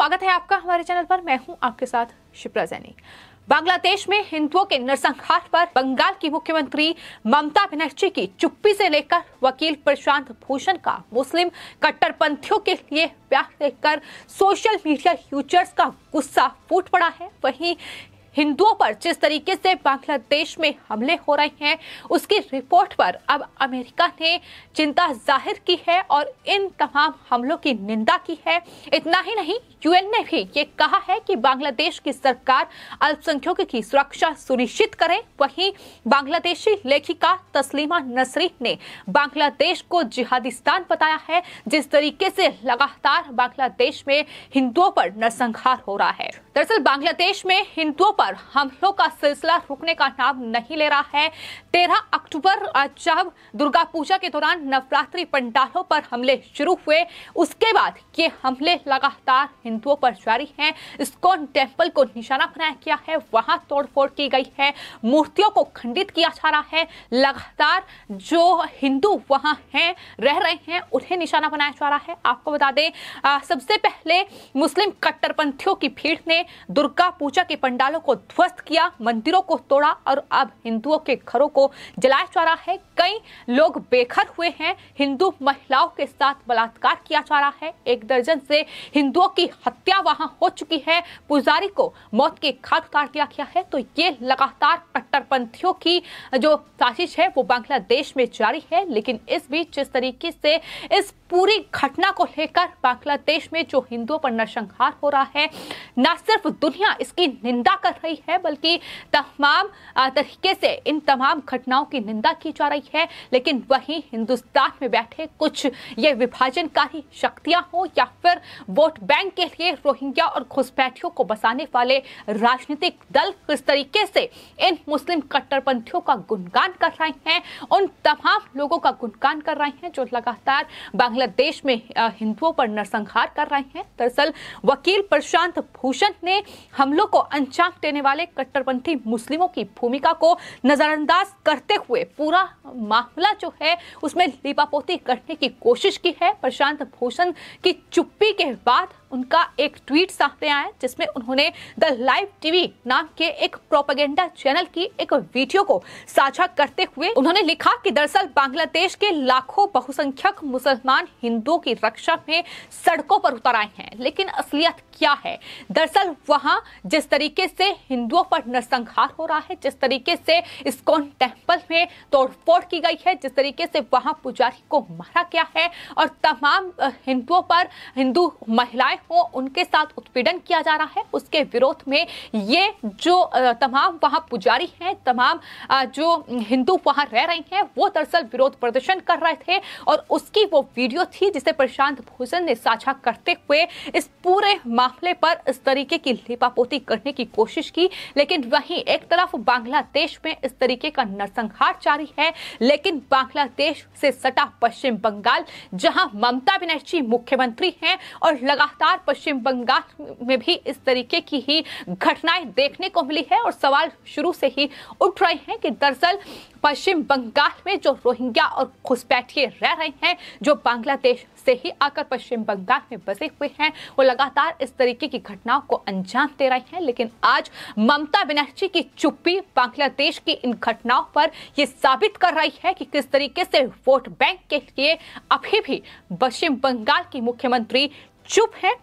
स्वागत है आपका हमारे चैनल पर। मैं हूं आपके साथ शिप्रा जैनी। बांग्लादेश में हिंदुओं के नरसंहार पर बंगाल की मुख्यमंत्री ममता बनर्जी की चुप्पी से लेकर वकील प्रशांत भूषण का मुस्लिम कट्टरपंथियों के लिए बयान देखकर सोशल मीडिया यूजर्स का गुस्सा फूट पड़ा है। वहीं हिंदुओं पर जिस तरीके से बांग्लादेश में हमले हो रहे हैं उसकी रिपोर्ट पर अब अमेरिका ने चिंता जाहिर की है और इन तमाम हमलों की निंदा की है। इतना ही नहीं, यूएन ने भी ये कहा है कि बांग्लादेश की सरकार अल्पसंख्यकों की सुरक्षा सुनिश्चित करे। वहीं बांग्लादेशी लेखिका तस्लीमा नसरीन ने बांग्लादेश को जिहादिस्तान बताया है। जिस तरीके से लगातार बांग्लादेश में हिंदुओं पर नरसंहार हो रहा है, दरअसल बांग्लादेश में हिंदुओं पर हमलों का सिलसिला रुकने का नाम नहीं ले रहा है। 13 अक्टूबर जब दुर्गा पूजा के दौरान नवरात्रि पंडालों पर हमले शुरू हुए, उसके बाद ये हमले लगातार हिंदुओं पर जारी हैं। इस्कॉन टेम्पल को निशाना बनाया गया है, वहां तोड़फोड़ की गई है, मूर्तियों को खंडित किया जा रहा है। लगातार जो हिंदू वहां हैं, रह रहे हैं, उन्हें निशाना बनाया जा रहा है। आपको बता दें, सबसे पहले मुस्लिम कट्टरपंथियों की भीड़ ने दुर्गा पूजा के पंडालों को ध्वस्त किया, मंदिरों को तोड़ा और अब हिंदुओं के घरों को जलाया जा रहा है। कई लोग बेघर हुए हैं, हिंदू महिलाओं के साथ बलात्कार किया जा रहा है। 1 दर्जन से हिंदुओं की हत्या वहां हो चुकी है, पुजारी को मौत के घाट उतार दिया गया है। तो ये लगातार कट्टरपंथियों की जो साजिश है वो बांग्लादेश में जारी है। लेकिन इस बीच जिस तरीके से इस पूरी घटना को लेकर बांग्लादेश में जो हिंदुओं पर नरसंहार हो रहा है, न सिर्फ दुनिया इसकी निंदा कर रही है बल्कि तमाम तरीके से इन तमाम घटनाओं की निंदा की जा रही है। लेकिन वहीं हिंदुस्तान में बैठे कुछ ये विभाजनकारी शक्तियां हो या फिर वोट बैंक के लिए रोहिंग्या और घुसपैठियों को बसाने वाले राजनीतिक दल किस तरीके से इन मुस्लिम कट्टरपंथियों का गुणगान कर रहे हैं, उन तमाम लोगों का गुणगान कर रहे हैं जो लगातार बांग्लादेश में हिंदुओं पर नरसंहार कर रहे हैं। दरअसल वकील प्रशांत भूषण ने हमलों को अंजाम देने वाले कट्टरपंथी मुस्लिमों की भूमिका को नजरअंदाज करते हुए पूरा मामला जो है उसमें लीपापोती करने की कोशिश की है। प्रशांत भूषण की चुप्पी के बाद उनका एक ट्वीट सामने आया जिसमें उन्होंने द लाइव टीवी नाम के एक प्रोपेगेंडा चैनल की एक वीडियो को साझा करते हुए उन्होंने लिखा कि दरअसल बांग्लादेश के लाखों बहुसंख्यक मुसलमान हिंदुओं की रक्षा में सड़कों पर उतर आए हैं। लेकिन असलियत क्या है? दरअसल वहां जिस तरीके से हिंदुओं पर नरसंहार हो रहा है, जिस तरीके से इस्कॉन टेम्पल में तोड़फोड़ की गई है, जिस तरीके से वहां पुजारी को मारा गया है और तमाम हिंदुओं पर हिंदू महिलाएं हो उनके साथ उत्पीड़न किया जा रहा है, उसके विरोध में ये जो तमाम वहां पुजारी हैं, तमाम जो हिंदू वहां रह रहे हैं, वो दरअसल विरोध प्रदर्शन कर रहे थे और उसकी वो वीडियो थी जिसे प्रशांत भूषण ने साझा करते हुए इस पूरे मामले पर इस तरीके की लिपापोती करने की कोशिश की। लेकिन वहीं एक तरफ बांग्लादेश में इस तरीके का नरसंहार जारी है, लेकिन बांग्लादेश से सटा पश्चिम बंगाल जहां ममता बनर्जी मुख्यमंत्री हैं और लगातार पश्चिम बंगाल में भी इस तरीके की ही घटनाएं देखने को मिली है और सवाल शुरू से ही उठ रहे हैं कि दरअसल पश्चिम बंगाल में जो रोहिंग्या और घुसपैठिए रह रहे हैं, जो बांग्लादेश से ही आकर पश्चिम बंगाल में बसे हुए हैं, वो लगातार इस तरीके की घटनाओं को अंजाम दे रहे हैं। लेकिन आज ममता बनर्जी की चुप्पी बांग्लादेश की इन घटनाओं पर यह साबित कर रही है कि किस तरीके से वोट बैंक के लिए अभी भी पश्चिम बंगाल की मुख्यमंत्री चुप है।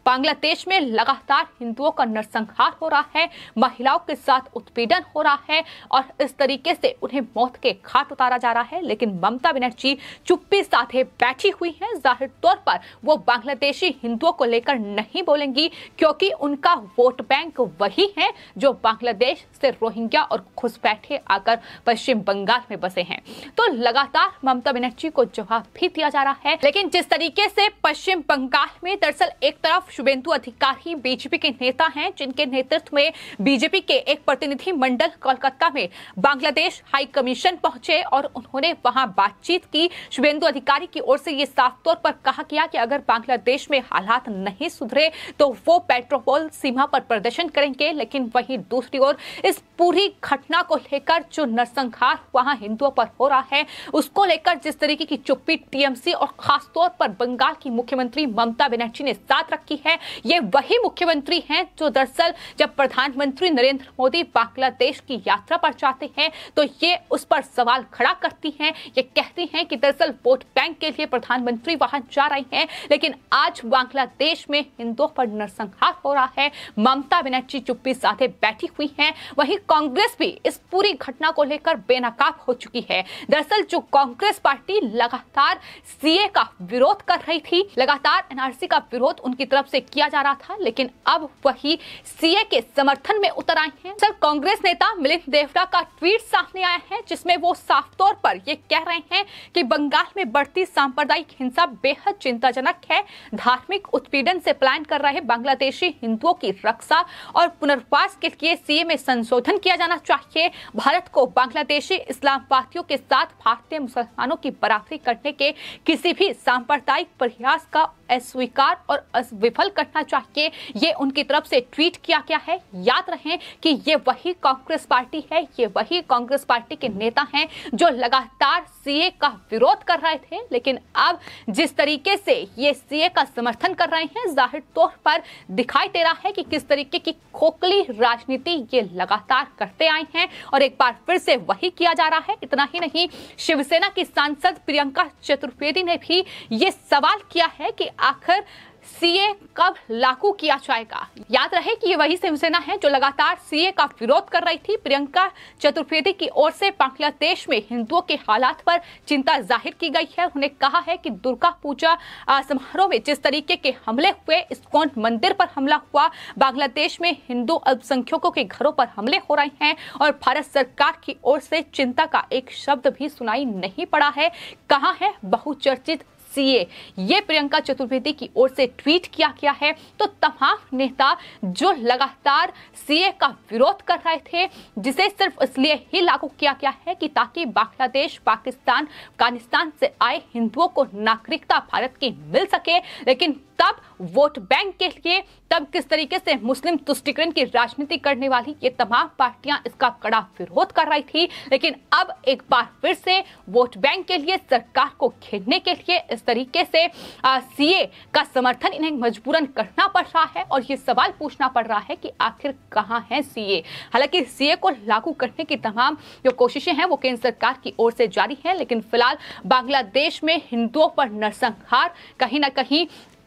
बांग्लादेश में लगातार हिंदुओं का नरसंहार हो रहा है, महिलाओं के साथ उत्पीड़न हो रहा है और इस तरीके से उन्हें मौत के घाट उतारा जा रहा है। लेकिन ममता बनर्जी चुप्पी साधे बैठी हुई हैं। जाहिर तौर पर वो बांग्लादेशी हिंदुओं को लेकर नहीं बोलेंगी क्योंकि उनका वोट बैंक वही है जो बांग्लादेश से रोहिंग्या और घुसपैठे आकर पश्चिम बंगाल में बसे हैं। तो लगातार ममता बनर्जी को जवाब भी दिया जा रहा है। लेकिन जिस तरीके से पश्चिम बंगाल में दरअसल एक तरफ शुभेंदु अधिकारी बीजेपी के नेता हैं जिनके नेतृत्व में बीजेपी के एक प्रतिनिधि मंडल कोलकाता में बांग्लादेश हाई कमीशन पहुंचे और उन्होंने वहां बातचीत की। शुभेंदु अधिकारी की ओर से ये साफ तौर पर कहा गया कि अगर बांग्लादेश में हालात नहीं सुधरे तो वो पेट्रोपोल सीमा पर प्रदर्शन करेंगे। लेकिन वहीं दूसरी ओर इस पूरी घटना को लेकर जो नरसंहार वहां हिंदुओं पर हो रहा है उसको लेकर जिस तरीके की चुप्पी टीएमसी और खासतौर पर बंगाल की मुख्यमंत्री ममता बनर्जी ने साथ रखी है। ये वही मुख्यमंत्री हैं जो दरअसल जब प्रधानमंत्री नरेंद्र मोदी बांग्लादेश की यात्रा पर जाते हैं तो ये उस पर सवाल खड़ा करती हैं। ये कहती हैं कि दरअसल वोट बैंक के लिए प्रधानमंत्री वहां जा रहे हैं, लेकिन आज बांग्लादेश में हिंदुओं पर नरसंहार हो रहा है। ममता बनर्जी चुप्पी साधे बैठी हुई हैं। वहीं कांग्रेस भी इस पूरी घटना को लेकर बेनकाब हो चुकी है। दरअसल जो कांग्रेस पार्टी लगातार सीए का विरोध कर रही थी, लगातार एनआरसी का विरोध उनकी तरफ से किया जा रहा था, लेकिन अब वही सीए के समर्थन में उतर आए हैं। सर, कांग्रेस नेता मिलिंद देवड़ा का ट्वीट सामने आया है जिसमें वो साफ तौर पर ये कह रहे हैं कि बंगाल में बढ़ती सांप्रदायिक हिंसा बेहद चिंताजनक है। धार्मिक उत्पीड़न से पलायन कर रहे बांग्लादेशी हिंदुओं की रक्षा और पुनर्वास के लिए सीए में संशोधन किया जाना चाहिए। भारत को बांग्लादेशी इस्लामवादियों के साथ भारतीय मुसलमानों की बराबरी करने के किसी भी सांप्रदायिक प्रयास का अस्वीकार और विफल करना चाहिए। ये उनकी तरफ से ट्वीट किया गया है। याद रखें कि ये वही कांग्रेस पार्टी है, ये वही कांग्रेस पार्टी के नेता हैं जो लगातार सीए का विरोध कर रहे थे, लेकिन अब जिस तरीके से ये सीए का समर्थन कर रहे हैं, जाहिर तौर पर दिखाई दे रहा है कि किस तरीके की खोखली राजनीति ये लगातार करते आए हैं और एक बार फिर से वही किया जा रहा है। इतना ही नहीं, शिवसेना की सांसद प्रियंका चतुर्वेदी ने भी ये सवाल किया है कि आखिर सीए कब लागू किया जाएगा। याद रहे कि ये वही शिवसेना है जो लगातार सीए का विरोध कर रही थी। प्रियंका चतुर्वेदी की ओर से बांग्लादेश में हिंदुओं के हालात पर चिंता जाहिर की गई है। उन्होंने कहा है कि दुर्गा पूजा समारोह में जिस तरीके के हमले हुए, इस्कॉन मंदिर पर हमला हुआ, बांग्लादेश में हिंदू अल्पसंख्यकों के घरों पर हमले हो रहे हैं और भारत सरकार की ओर से चिंता का एक शब्द भी सुनाई नहीं पड़ा है। कहाँ है बहुचर्चित सीए? ये प्रियंका चतुर्वेदी की ओर से ट्वीट किया गया है। तो तमाम नेता जो लगातार सीए का विरोध कर रहे थे, जिसे सिर्फ इसलिए ही लागू किया गया है कि ताकि बांग्लादेश, पाकिस्तान, अफगानिस्तान से आए हिंदुओं को नागरिकता भारत की मिल सके, लेकिन तब वोट बैंक के लिए, तब किस तरीके से मुस्लिम तुष्टिकरण की राजनीति करने वाली ये तमाम पार्टियां इसका कड़ा विरोध कर रही थी। लेकिन अब एक बार फिर से वोट बैंक के लिए, सरकार को घेरने के लिए इस तरीके से सीए का समर्थन इन्हें मजबूरन करना पड़ रहा है और ये सवाल पूछना पड़ रहा है कि आखिर कहां है सीए। हालांकि सीए को लागू करने की तमाम जो कोशिशें हैं वो केंद्र सरकार की ओर से जारी है, लेकिन फिलहाल बांग्लादेश में हिंदुओं पर नरसंहार कहीं ना कहीं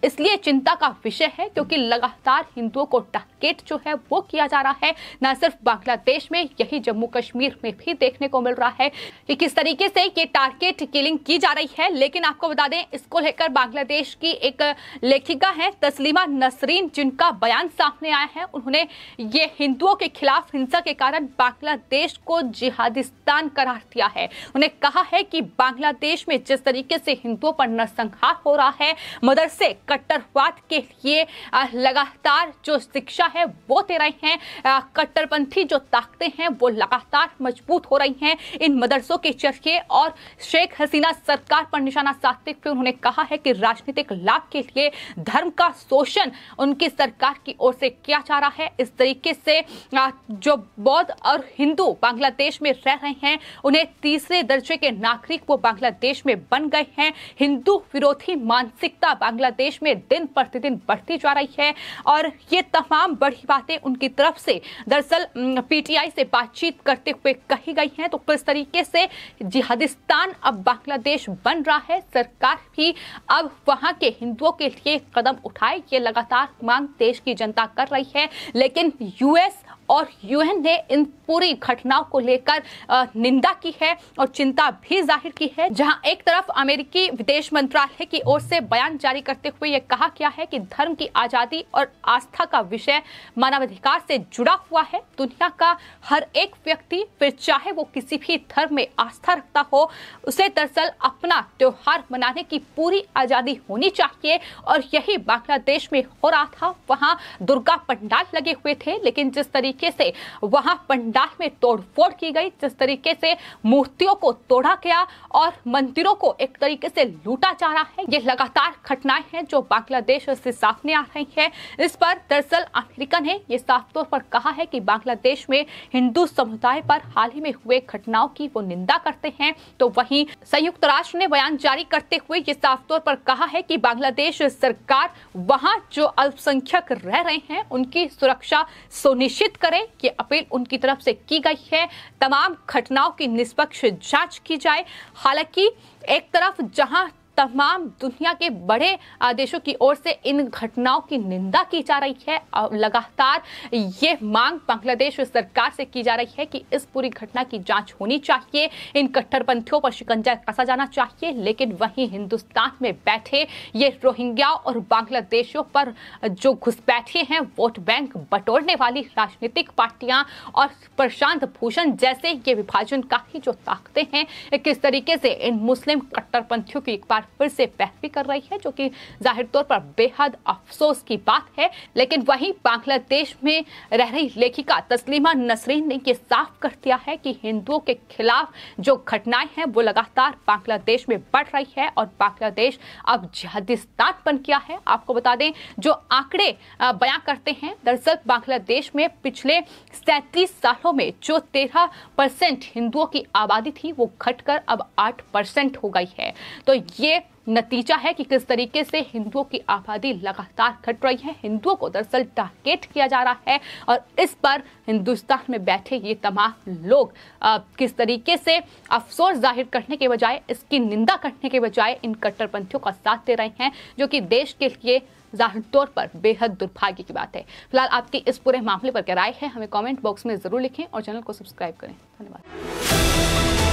इसलिए चिंता का विषय है क्योंकि लगातार हिंदुओं को टारगेट जो है वो किया जा रहा है। न सिर्फ बांग्लादेश में, यही जम्मू कश्मीर में भी देखने को मिल रहा है कि किस तरीके से ये टारगेट किलिंग की जा रही है। लेकिन आपको बता दें, इसको लेकर बांग्लादेश की एक लेखिका है तस्लीमा नसरीन, जिनका बयान सामने आया है। उन्होंने ये हिंदुओं के खिलाफ हिंसा के कारण बांग्लादेश को जिहादिस्तान करार दिया है। उन्हें कहा है कि बांग्लादेश में जिस तरीके से हिंदुओं पर नरसंहार हो रहा है, मदरसे कट्टरवाद के लिए लगातार जो शिक्षा है वो दे रहे हैं, कट्टरपंथी जो ताकतें हैं वो लगातार मजबूत हो रही हैं इन मदरसों के जरिए। और शेख हसीना सरकार पर निशाना साधते हुए उन्होंने कहा है कि राजनीतिक लाभ के लिए धर्म का शोषण उनकी सरकार की ओर से किया जा रहा है। इस तरीके से जो बौद्ध और हिंदू बांग्लादेश में रह रहे हैं, उन्हें तीसरे दर्जे के नागरिक वो बांग्लादेश में बन गए हैं। हिंदू विरोधी मानसिकता बांग्लादेश में दिन प्रतिदिन बढ़ती जा रही है और ये तमाम बड़ी बातें उनकी तरफ से दरअसल पीटीआई से बातचीत करते हुए कही गई हैं। तो किस तरीके से जिहादिस्तान अब बांग्लादेश बन रहा है, सरकार भी अब वहां के हिंदुओं के लिए कदम उठाए, ये लगातार मांग देश की जनता कर रही है। लेकिन यूएस और यूएन ने इन पूरी घटनाओं को लेकर निंदा की है और चिंता भी जाहिर की है। जहां एक तरफ अमेरिकी विदेश मंत्रालय की ओर से बयान जारी करते हुए यह कहा गया है कि धर्म की आजादी और आस्था का विषय मानवाधिकार से जुड़ा हुआ है। दुनिया का हर एक व्यक्ति, फिर चाहे वो किसी भी धर्म में आस्था रखता हो, उसे दरअसल अपना त्योहार मनाने की पूरी आजादी होनी चाहिए। और यही बांग्लादेश में हो रहा था। वहां दुर्गा पंडाल लगे हुए थे, लेकिन जिस तरीके से वहां पंडाल पंडाल में तोड़फोड़ की गई, जिस तरीके से मूर्तियों को तोड़ा गया और मंदिरों को एक तरीके से लूटा जा रहा है, ये लगातार घटनाएं हैं जो बांग्लादेश से सामने आ रही है। इस पर दरअसल अमेरिका ने ये साफ तौर पर कहा है कि बांग्लादेश में हिंदू समुदाय पर हाल ही में हुए घटनाओं की वो निंदा करते हैं। तो वहीं संयुक्त राष्ट्र ने बयान जारी करते हुए ये साफ तौर पर कहा है कि बांग्लादेश सरकार वहां जो अल्पसंख्यक रह रहे हैं उनकी सुरक्षा सुनिश्चित करे, ये अपील उनकी तरफ से की गई है। तमाम घटनाओं की निष्पक्ष जांच की जाए। हालांकि एक तरफ जहां तमाम दुनिया के बड़े देशों की ओर से इन घटनाओं की निंदा की जा रही है, लगातार ये मांग बांग्लादेश सरकार से की जा रही है कि इस पूरी घटना की जांच होनी चाहिए, इन कट्टरपंथियों पर शिकंजा कसा जाना चाहिए। लेकिन वहीं हिंदुस्तान में बैठे ये रोहिंग्या और बांग्लादेशियों पर जो घुसपैठे हैं, वोट बैंक बटोरने वाली राजनीतिक पार्टियां और प्रशांत भूषण जैसे ये विभाजन का ही जो ताकतें हैं, किस तरीके से इन मुस्लिम कट्टरपंथियों की एक बार फिर से पैरवी कर रही है, जो कि जाहिर तौर पर बेहद अफसोस की बात है। लेकिन वहीं बांग्लादेश में रह रही लेखिका तस्लीमा नसरीन ने यह साफ कर दिया है कि हिंदुओं के खिलाफ जो घटनाएं हैं वो लगातार बांग्लादेश में बढ़ रही है और बांग्लादेश अब जिहादिस्तान बन गया है। आपको बता दें, जो आंकड़े बयां करते हैं, दरअसल बांग्लादेश में पिछले 37 सालों में जो 13% हिंदुओं की आबादी थी वो घटकर अब 8% हो गई है। तो ये नतीजा है कि किस तरीके से हिंदुओं की आबादी लगातार घट रही है। हिंदुओं को दरअसल टारगेट किया जा रहा है और इस पर हिंदुस्तान में बैठे ये तमाम लोग किस तरीके से अफसोस जाहिर करने के बजाय, इसकी निंदा करने के बजाय इन कट्टरपंथियों का साथ दे रहे हैं, जो कि देश के लिए जाहिर तौर पर बेहद दुर्भाग्य की बात है। फिलहाल आपकी इस पूरे मामले पर क्या राय है, हमें कमेंट बॉक्स में जरूर लिखें और चैनल को सब्सक्राइब करें। धन्यवाद।